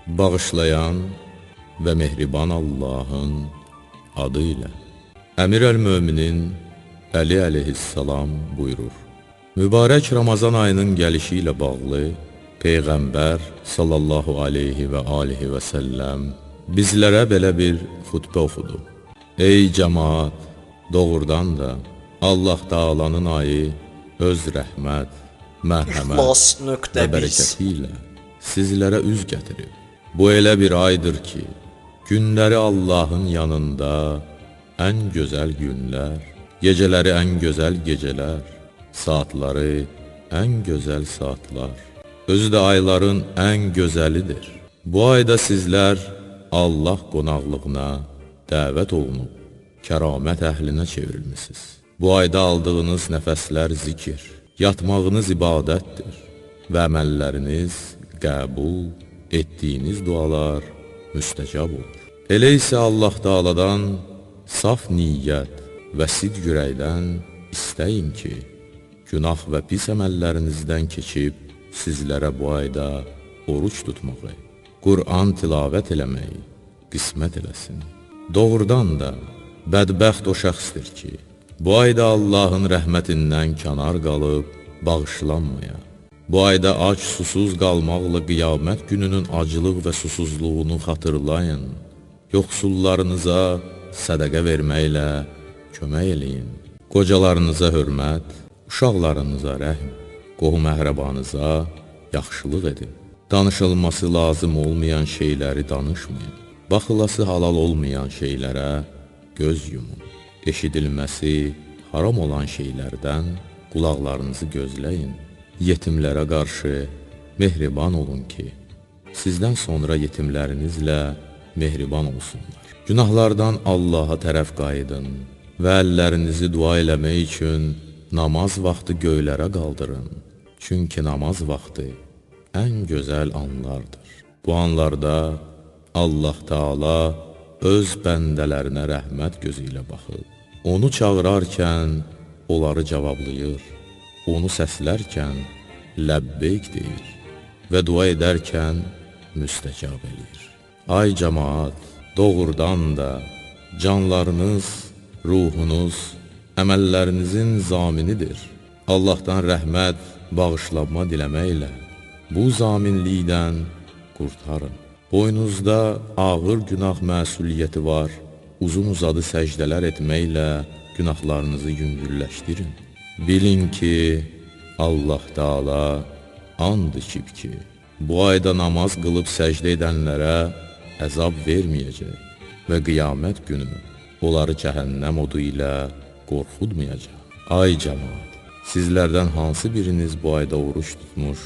Bağışlayan və mehriban Allahın adı ilə. Əmir əl-Möminin Əli əleyhissalam buyurur: Mübarək Ramazan ayının gəlişi ilə bağlı Peyğəmbər sallallahu aleyhi və alihi və səlləm bizlərə belə bir xutbə oxudu. Ey cəmaat, doğrudan da Allah Taalanın ayı öz rəhmət, mərhəmət və bərəkəti ilə sizlərə üz gətirib. Bu elə bir aydır ki, günləri Allahın yanında ən gözəl günlər, gecələri ən gözəl gecələr, saatları ən gözəl saatlar, özü də ayların ən gözəlidir. Bu ayda sizlər Allah qonaqlığına dəvət olunub, kəramət əhlinə çevrilmisiniz. Bu ayda aldığınız nəfəslər zikir, yatmağınız ibadətdir və əməlləriniz qəbul, etdiyiniz dualar müstəcab olur. Elə isə Allah Taaladan saf niyyət və sidq ürəkdən istəyin ki, günah və pis əməllərinizdən keçib sizlərə bu ayda oruç tutmağı, Qur'an tilavət eləməyi qismət eləsin. Doğrudan da bədbəxt o şəxsdir ki, bu ayda Allahın rəhmətindən kənar qalıb bağışlanmaya, bu ayda ac susuz qalmaqla qiyamət gününün acılıq və susuzluğunu xatırlayın, yoxsullarınıza sədəqə verməklə kömək eləyin, qocalarınıza hörmət, uşaqlarınıza rəhm, qohum-əqrəbanıza yaxşılıq edin, danışılması lazım olmayan şeyləri danışmayın, baxılası halal olmayan şeylərə göz yumun, eşidilməsi haram olan şeylərdən qulaqlarınızı gözləyin, yetimlərə qarşı mehriban olun ki, sizdən sonra yetimlərinizlə mehriban olsunlar. Günahlardan Allaha tərəf qayıdın və əllərinizi dua eləmək üçün namaz vaxtı göylərə qaldırın. Çünki namaz vaxtı ən gözəl anlardır. Bu anlarda Allah Taala öz bəndələrinə rəhmət gözü ilə baxır. Onu çağırarkən onları cavablayır, onu səslərkən ləbbeyk deyir və dua edərkən müstəcab eləyir. Ay cəmaat, doğrudan da canlarınız, ruhunuz, əməllərinizin zaminidir. Allahdan rəhmət, bağışlanma diləməklə bu zaminlikdən qurtarın. Boynuzda ağır günah məsuliyyəti var, uzun-uzadı səcdələr etməklə günahlarınızı yüngülləşdirin. Bilin ki, Allah Taala and içib ki, bu ayda namaz qılıb səcdə edənlərə əzab verməyəcək və qiyamət günü onları cəhənnəm odu ilə qorxudmayacaq. Ay cəmaat, sizlərdən hansı biriniz bu ayda oruç tutmuş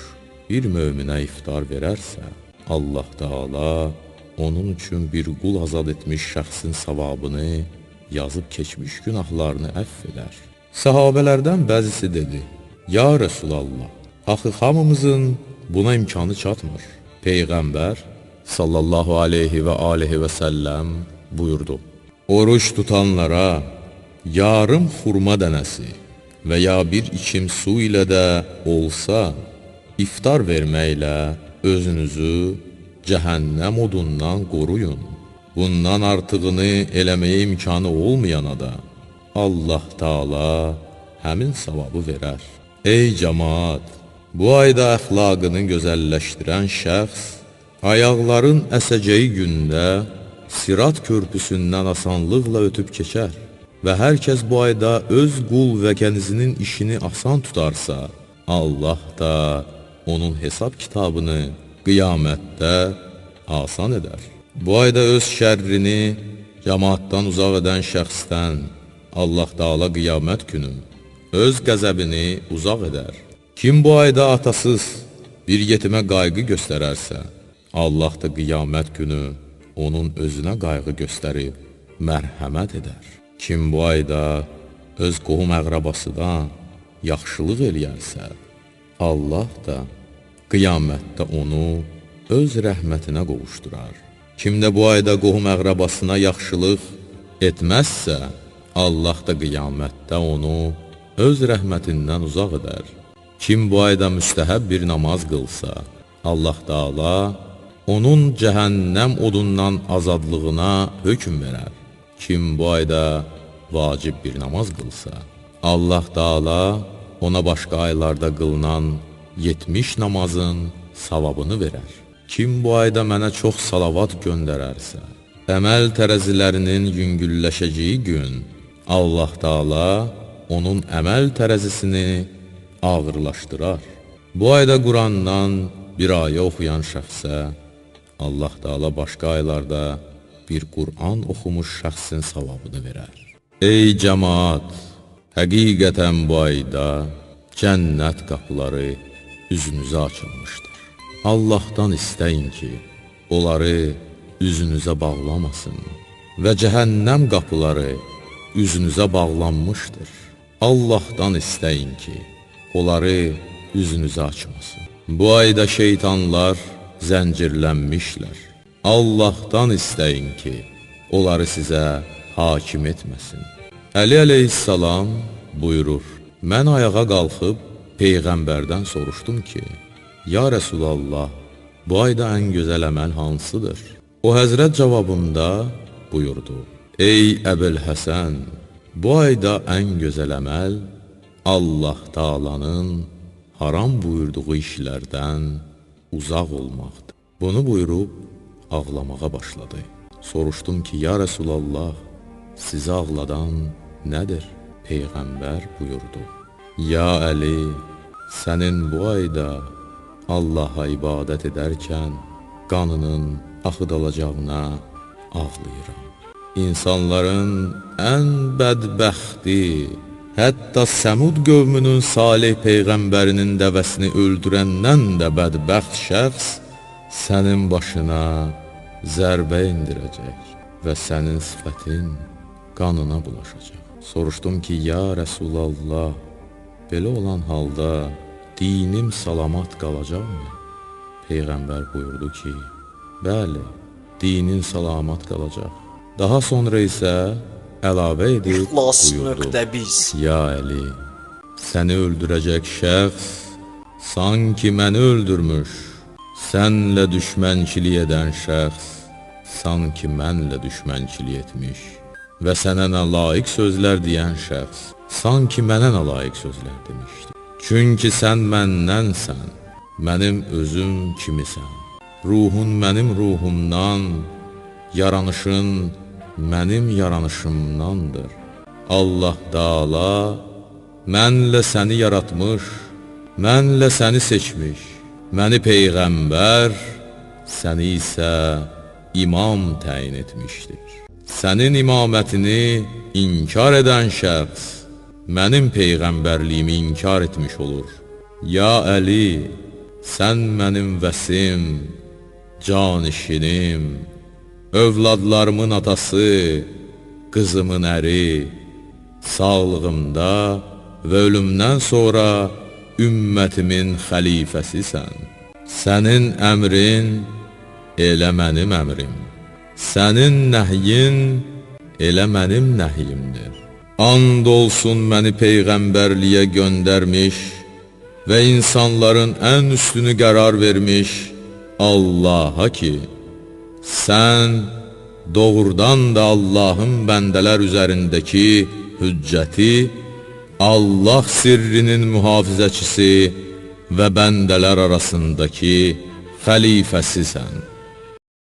bir möminə iftar verərsə, Allah Taala onun üçün bir qul azad etmiş şəxsin savabını yazıb keçmiş günahlarını əfv edər. Səhabələrdən bəzisi dedi: Ya Rəsulallah, axı hamımızın buna imkanı çatmır. Peyğəmbər sallallahu aleyhi və alihi və səlləm buyurdu: Oruç tutanlara yarım xurma dənəsi və ya bir içim su ilə də olsa iftar verməklə özünüzü cəhənnəm odundan qoruyun. Bundan artığını eləməyə imkanı olmayana da Allah Taala həmin savabı verər. Ey cəmaat, bu ayda əxlaqını gözəlləşdirən şəxs ayaqların əsəcəyi gündə Sirat körpüsündən asanlıqla ötüb keçər və hər kəs bu ayda öz qul və kənizinin işini asan tutarsa, Allah da onun hesab kitabını qiyamətdə asan edər. Bu ayda öz şərrini cəmaatdan uzaq edən şəxsdən Allah Taala qiyamət günü öz qəzəbini uzaq edər. Kim bu ayda atasız bir yetimə qayğı göstərərsə, Allah da qiyamət günü onun özünə qayğı göstərib mərhəmət edər. Kim bu ayda öz qohum-əqrəbasından yaxşılıq eləyərsə, Allah da qiyamətdə onu öz rəhmətinə qovuşdurar. Kim də bu ayda qohum-əqrəbasına yaxşılıq etməzsə, Allah da qiyamətdə onu öz rəhmətindən uzaq edər. Kim bu ayda müstəhəb bir namaz qılsa, Allah Taala onun cəhənnəm odundan azadlığına hökm verər. Kim bu ayda vacib bir namaz qılsa, Allah Taala ona başqa aylarda qılınan 70 namazın savabını verər. Kim bu ayda mənə çox salavat göndərərsə, əməl tərəzilərinin yüngülləşəcəyi gün Allah Taala onun əməl tərəzisini ağırlaşdırar. Bu ayda Qurandan bir ayə oxuyan şəxsə Allah Taala başqa aylarda bir Quran oxumuş şəxsin savabını verər. Ey cəmaat, həqiqətən bu ayda cənnət qapıları üzünüzə açılmışdır. Allahdan istəyin ki, onları üzünüzə bağlamasın və cəhənnəm qapıları üzünüzə bağlanmışdır. Allahdan istəyin ki, onları üzünüzə açmasın. Bu ayda şeytanlar zəncirlənmişlər. Allahdan istəyin ki, onları sizə hakim etməsin. Əli əleyhissalam buyurur, mən ayağa qalxıb Peyğəmbərdən soruşdum ki, Ya Rəsulallah, bu ayda ən gözəl əməl hansıdır? O həzrət cavabında buyurdu, ey Əbil Həsən, bu ayda ən gözəl əməl Allah Taalanın haram buyurduğu işlərdən uzaq olmaqdır. Bunu buyurub ağlamağa başladı. Soruşdum ki, ya Rəsulallah, sizi ağladan nədir? Peyğəmbər buyurdu, ya Əli, sənin bu ayda Allaha ibadət edərkən qanının axıdılacağına ağlayıram. İnsanların ən bədbəxti, hətta Səmud qövmünün Salih Peyğəmbərinin dəvəsini öldürəndən də bədbəxt şəxs sənin başına zərbə indirəcək və sənin sifətin qanına bulaşacaq. Soruşdum ki, ya Rəsulallah, belə olan halda dinim salamat qalacaqmı? Peyğəmbər buyurdu ki, bəli, dinin salamat qalacaq. Daha sonra isə əlavə edib buyurdu, ya Əli, səni öldürəcək şəxs sanki məni öldürmüş, sənlə düşmənçilik edən şəxs sanki mənlə düşmənçilik etmiş və sənə nalayiq sözlər deyən şəxs sanki mənə nalayiq sözlər demişdi. Çünki sən məndənsən, mənim özüm kimisən. Ruhun mənim ruhumdan, yaranışın mənim yaranışımdandır. Allah Taala mənlə səni yaratmış, mənlə səni seçmiş, məni Peyğəmbər, səni isə imam təyin etmişdir. Sənin imamətini inkar edən şəxs mənim Peyğəmbərliyimi inkar etmiş olur. Ya Əli, sən mənim vəsim, canişinim, övladlarımın atası, qızımın əri, sağlığımda və ölümdən sonra ümmətimin xəlifəsisən. Sənin əmrin elə mənim əmrim, sənin nəhyin elə mənim nəhyimdir. And olsun məni Peyğəmbərliyə göndərmiş və insanların ən üstünü qərar vermiş Allaha ki, sən doğrudan da Allahın bəndələr üzərindəki hüccəti, Allah sirrinin mühafizəçisi və bəndələr arasındakı xəlifəsisən.